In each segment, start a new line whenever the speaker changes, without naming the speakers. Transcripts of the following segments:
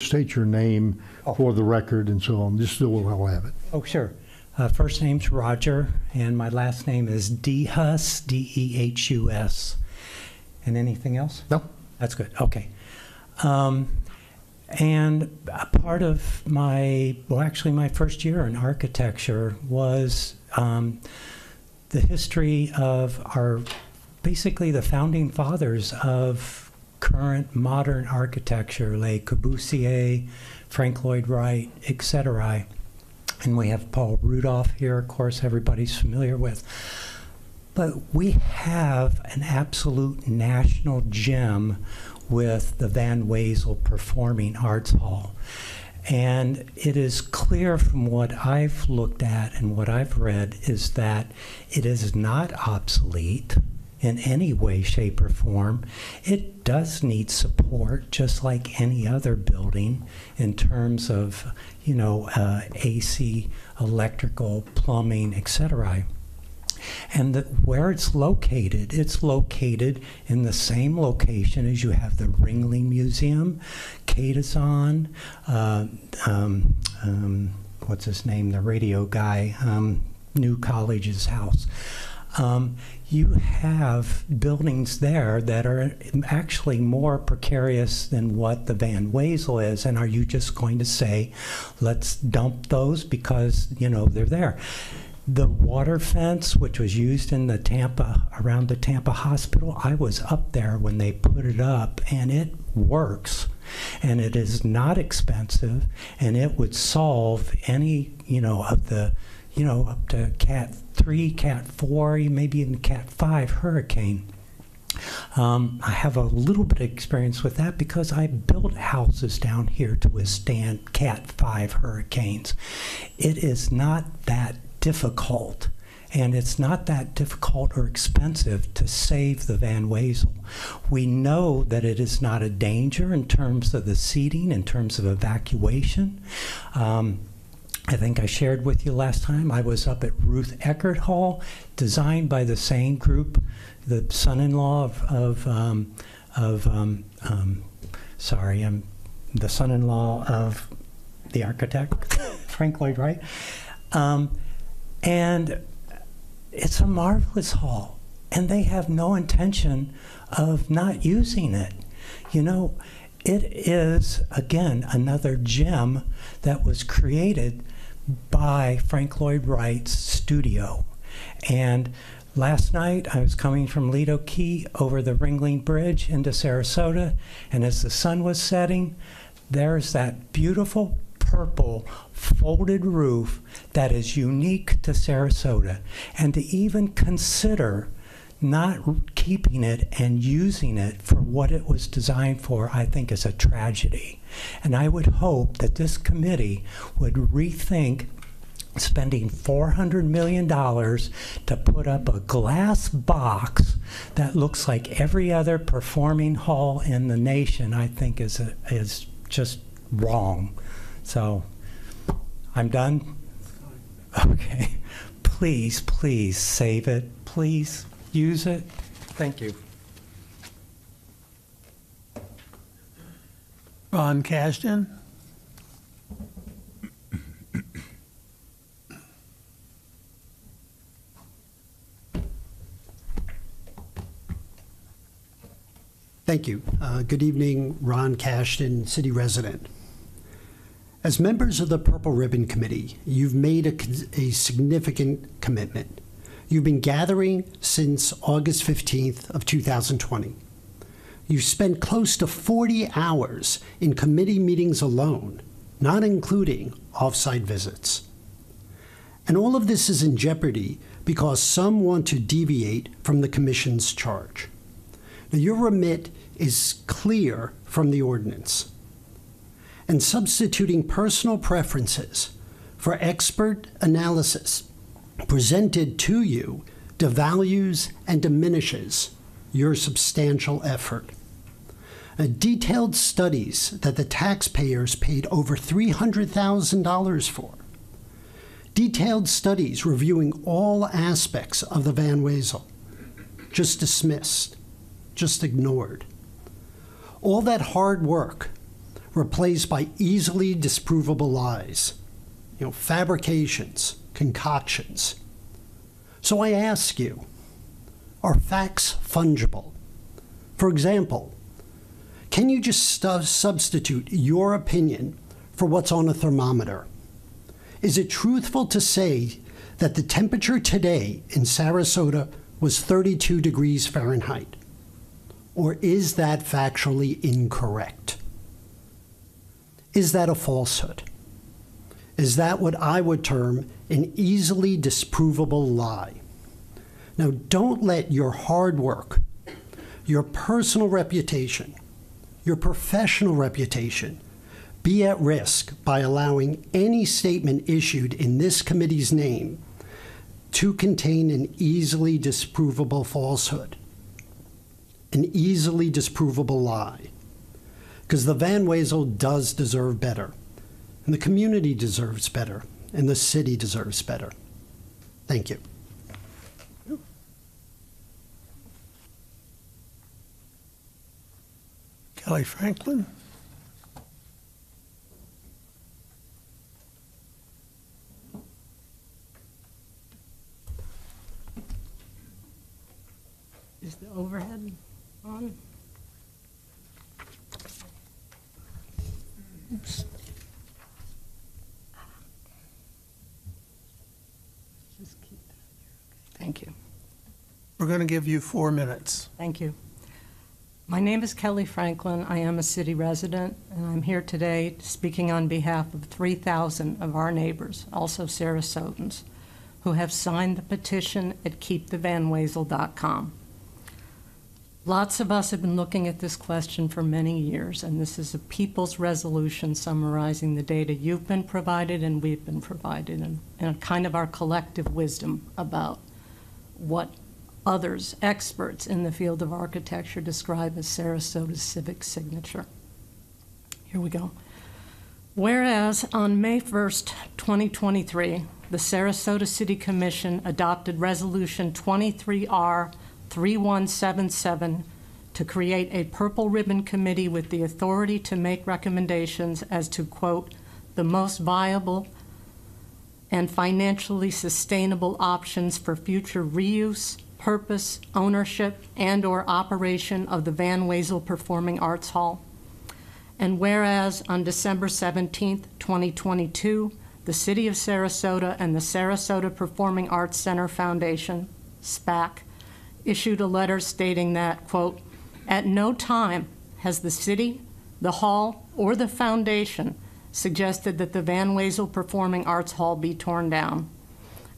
State your name for the record and so on, just so we'll have it.
Oh, sure. First name's Roger, and my last name is Dehus, D-E-H-U-S. And anything else?
No.
That's good. Okay. And a part of my first year in architecture was the history of basically the founding fathers of current modern architecture, Le Corbusier, Frank Lloyd Wright, etc. And we have Paul Rudolph here, of course, everybody's familiar with. But we have an absolute national gem with the Van Wezel Performing Arts Hall. And it is clear from what I've looked at and what I've read is that it is not obsolete in any way, shape, or form. It does need support, just like any other building, in terms of, AC, electrical, plumbing, etc. And where it's located in the same location as you have the Ringling Museum, Cadazon, what's his name, the radio guy, New College's house. You have buildings there that are actually more precarious than what the Van Wezel is. And are you just going to say, let's dump those because, they're there? The water fence, which was used in around the Tampa hospital, I was up there when they put it up, and it works. And it is not expensive, and it would solve any, of the up to Cat 3, Cat 4, maybe even Cat 5 hurricane. I have a little bit of experience with that because I built houses down here to withstand Cat 5 hurricanes. It is not that difficult, and it's not that difficult or expensive to save the Van Wezel. We know that it is not a danger in terms of the seating, in terms of evacuation. I think I shared with you last time, I was up at Ruth Eckert Hall, designed by the same group, the son-in-law I'm the son-in-law of the architect, Frank Lloyd Wright. And it's a marvelous hall, and they have no intention of not using it. It is, again, another gem that was created by Frank Lloyd Wright's studio. And last night, I was coming from Lido Key over the Ringling Bridge into Sarasota, and as the sun was setting, there's that beautiful purple folded roof that is unique to Sarasota. And to even consider not keeping it and using it for what it was designed for, I think is a tragedy. And I would hope that this committee would rethink spending $400 million to put up a glass box that looks like every other performing hall in the nation. I think is just wrong. So I'm done. Okay. Please, please save it. Please use it. Thank you.
Ron Cashton.
Thank you. Good evening, Ron Cashton, city resident. As members of the Purple Ribbon Committee, you've made a significant commitment. You've been gathering since August 15th of 2020. You've spent close to 40 hours in committee meetings alone, not including off-site visits. And all of this is in jeopardy because some want to deviate from the commission's charge. Now, your remit is clear from the ordinance. And substituting personal preferences for expert analysis presented to you devalues and diminishes your substantial effort. Detailed studies that the taxpayers paid over $300,000 for. Detailed studies reviewing all aspects of the Van Wezel, just dismissed, just ignored. All that hard work replaced by easily disprovable lies, fabrications, concoctions. So I ask you, are facts fungible? For example, can you just substitute your opinion for what's on a thermometer? Is it truthful to say that the temperature today in Sarasota was 32 degrees Fahrenheit? Or is that factually incorrect? Is that a falsehood? Is that what I would term an easily disprovable lie? Now, don't let your hard work, your personal reputation, your professional reputation be at risk by allowing any statement issued in this committee's name to contain an easily disprovable falsehood, an easily disprovable lie. Because the Van Wezel does deserve better, and the community deserves better, and the city deserves better. Thank you.
Kelly Franklin.
Is the overhead on?
Oops.
Just keep that there. Thank you.
We're going to give you 4 minutes.
Thank you. My name is Kelly Franklin. I am a city resident, and I'm here today speaking on behalf of 3,000 of our neighbors, also Sarasotans, who have signed the petition at keepthevanwezel.com. Lots of us have been looking at this question for many years, and this is a people's resolution summarizing the data you've been provided and we've been provided, and kind of our collective wisdom about what others, experts in the field of architecture, describe as Sarasota's civic signature. Here we go. Whereas on May 1st, 2023, the Sarasota City Commission adopted Resolution 23R3177 to create a Purple Ribbon Committee with the authority to make recommendations as to, quote, the most viable and financially sustainable options for future reuse, purpose, ownership, and/or operation of the Van Wezel Performing Arts Hall. And whereas on December 17th, 2022, the City of Sarasota and the Sarasota Performing Arts Center Foundation, SPAC, issued a letter stating that, quote, at no time has the city, the hall, or the foundation suggested that the Van Wezel Performing Arts Hall be torn down.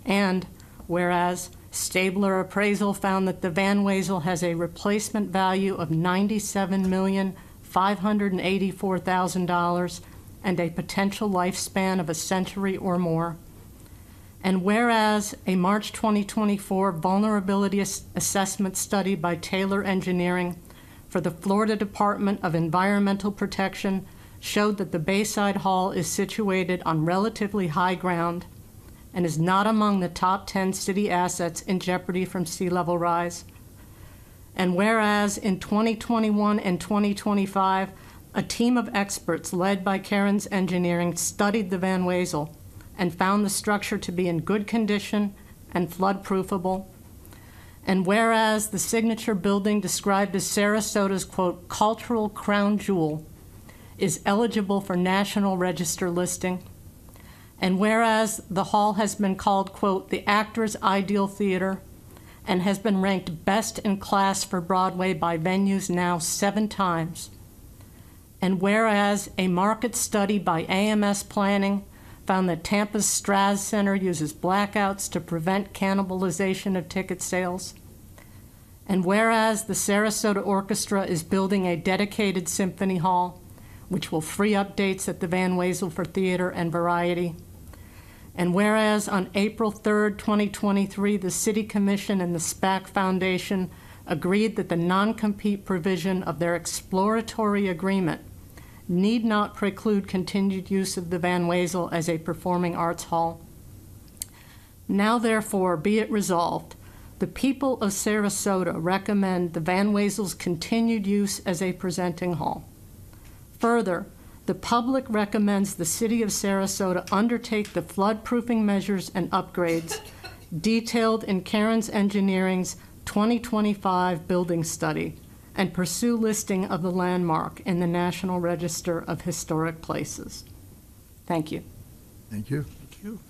And whereas Stabler Appraisal found that the Van Wezel has a replacement value of $97,584,000 and a potential lifespan of a century or more. And whereas a March 2024 vulnerability assessment study by Taylor Engineering for the Florida Department of Environmental Protection showed that the Bayside Hall is situated on relatively high ground and is not among the top 10 city assets in jeopardy from sea level rise. And whereas in 2021 and 2025, a team of experts led by Karen's Engineering studied the Van Wezel and found the structure to be in good condition and flood-proofable. And whereas the signature building described as Sarasota's, quote, cultural crown jewel is eligible for National Register listing. And whereas the hall has been called, quote, the actor's ideal theater and has been ranked best in class for Broadway by Venues Now 7 times. And whereas a market study by AMS Planning found that Tampa's Straz Center uses blackouts to prevent cannibalization of ticket sales. And whereas the Sarasota Orchestra is building a dedicated symphony hall, which will free up dates at the Van Wezel for theater and variety. And whereas on April 3rd, 2023, the City Commission and the SPAC Foundation agreed that the non-compete provision of their exploratory agreement need not preclude continued use of the Van Wezel as a performing arts hall. Now, therefore, be it resolved, the people of Sarasota recommend the Van Wezel's continued use as a presenting hall. Further, the public recommends the City of Sarasota undertake the floodproofing measures and upgrades detailed in Cairns Engineering's 2025 building study and pursue listing of the landmark in the National Register of Historic Places. Thank you.
Thank you.
Thank you.